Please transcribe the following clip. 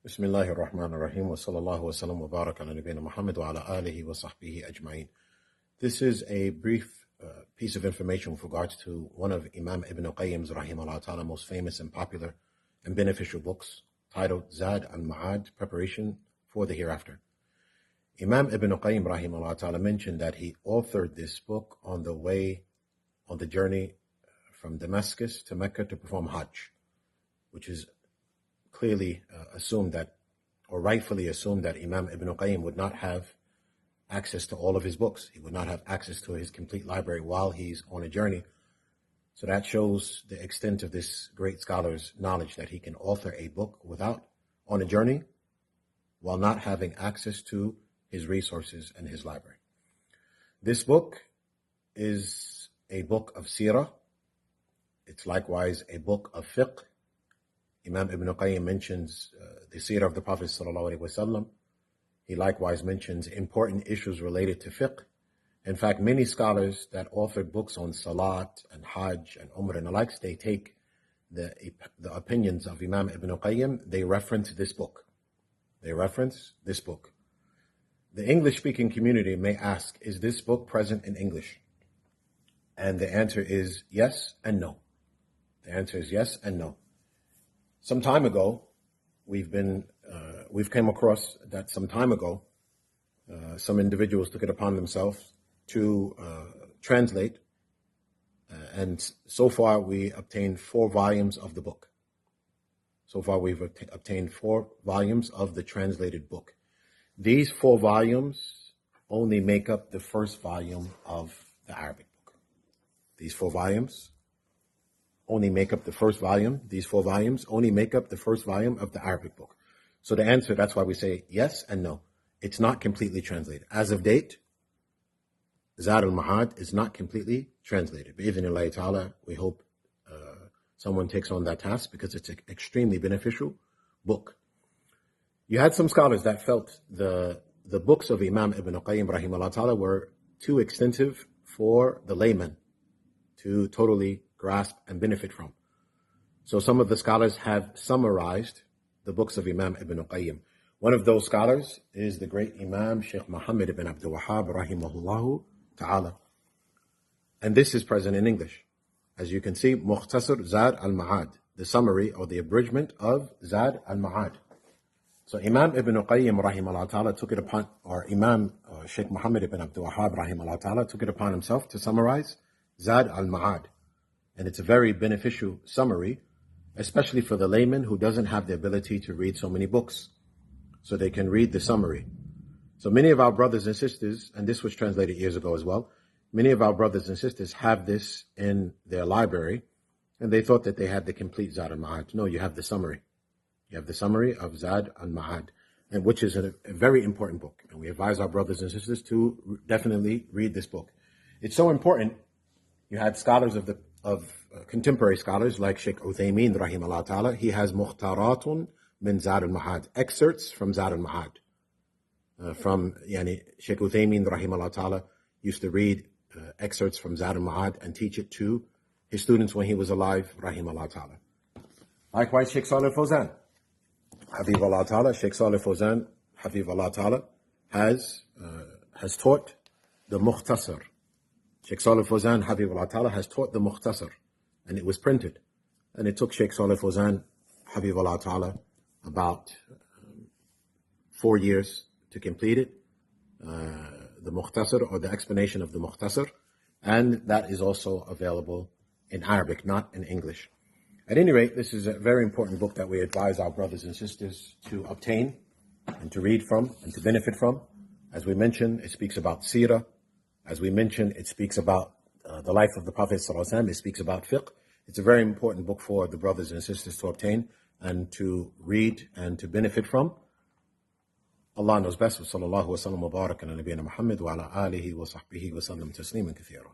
Bismillahir Rahmanir Rahim wa sallallahu wa sallam wa baraka ala nabiyyina Muhammad wa ala alihi wa sahbihi ajma'in. This is a brief piece of information with regards to one of Imam Ibn al-Qayyim's rahimahullah ta'ala most famous and popular and beneficial books titled Zadul Ma'ad, Preparation for the Hereafter. Imam Ibn al-Qayyim rahimahullah ta'ala mentioned that he authored this book on the journey from Damascus to Mecca to perform Hajj, which is clearly assumed that, or rightfully assumed that Imam Ibn al-Qayyim would not have access to all of his books. He would not have access to his complete library while he's on a journey. So that shows the extent of this great scholar's knowledge, that he can author a book on a journey while not having access to his resources and his library. This book is a book of seerah. It's likewise a book of fiqh. Imam Ibn al-Qayyim mentions the seerah of the Prophet ﷺ. He likewise mentions important issues related to fiqh. In fact, many scholars that authored books on salat and hajj and umrah and the likes, they take the opinions of Imam Ibn al-Qayyim, they reference this book. The English-speaking community may ask, is this book present in English? And the answer is yes and no. Some time ago, we've come across that some individuals took it upon themselves to translate, and so far we obtained 4 volumes of the book. So far we've obtained 4 volumes of the translated book. These 4 volumes only make up the first volume of the Arabic book. These 4 volumes only make up the first volume. These 4 volumes only make up the first volume of the Arabic book. So the answer, that's why we say yes and no. It's not completely translated. As of date, Zadul Ma'ad is not completely translated. Bi-idhnillahi ta'ala, we hope someone takes on that task, because it's an extremely beneficial book. You had some scholars that felt the books of Imam Ibn al-Qayyim rahimahullah ta'ala were too extensive for the layman to totally grasp and benefit from. So some of the scholars have summarized the books of Imam Ibn al-Qayyim. One of those scholars is the great Imam Sheikh Muhammad ibn Abdul Wahhab rahimahullah ta'ala. And this is present in English. As you can see, Mukhtasar Zad al-Ma'ad, the summary or the abridgment of Zad al-Ma'ad. So Imam Ibn al-Qayyim rahimahullah ta'ala took it upon, or Imam Sheikh Muhammad ibn Abdul Wahhab rahimahullah ta'ala took it upon himself to summarize Zad al-Ma'ad. And it's a very beneficial summary, especially for the layman who doesn't have the ability to read so many books. So they can read the summary. So many of our brothers and sisters, and this was translated years ago as well, many of our brothers and sisters have this in their library, and they thought that they had the complete Zad al-Ma'ad. No, you have the summary. You have the summary of Zad al-Ma'ad, and which is a very important book. And we advise our brothers and sisters to definitely read this book. It's so important. You had scholars of contemporary scholars like Sheikh Uthaymeen rahimahullah ta'ala. He has Mukhtaratun min Zad al-Ma'ad, excerpts from Zad al-Ma'ad. Sheikh Uthaymeen rahimahullah ta'ala used to read excerpts from Zad al-Ma'ad and teach it to his students when he was alive, rahimahullah ta'ala. Likewise, Sheikh Salih Fawzan, Habibullah ta'ala, Sheikh Salih Fawzan, Habibullah ta'ala, has taught the Mukhtasar. Sheikh Salih Fawzan, Habibullah ta'ala, has taught the Mukhtasar, and it was printed. And it took Sheikh Salih Fawzan, Habibullah ta'ala, about 4 years to complete it, the Mukhtasar, or the explanation of the Mukhtasar, and that is also available in Arabic, not in English. At any rate, this is a very important book that we advise our brothers and sisters to obtain and to read from and to benefit from. As we mentioned, it speaks about seerah. As we mentioned, it speaks about the life of the Prophet ﷺ. It speaks about fiqh. It's a very important book for the brothers and sisters to obtain and to read and to benefit from. Allah knows best. Wa sallallahu wa sallam wa baraka ala nabiyyina Muhammad wa ala alihi wa sahbihi wa sallam tasliman kathira.